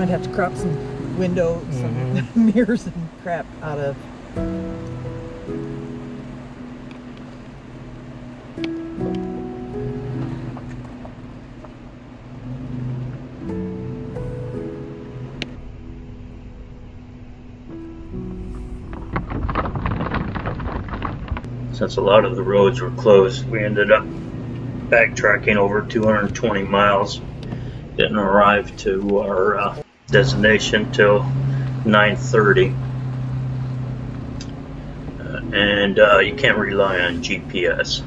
I'd have to crop some windows and mirrors and crap out of. Since a lot of the roads were closed, we ended up backtracking over 220 miles. Didn't arrive to our destination till 9:30. And you can't rely on GPS.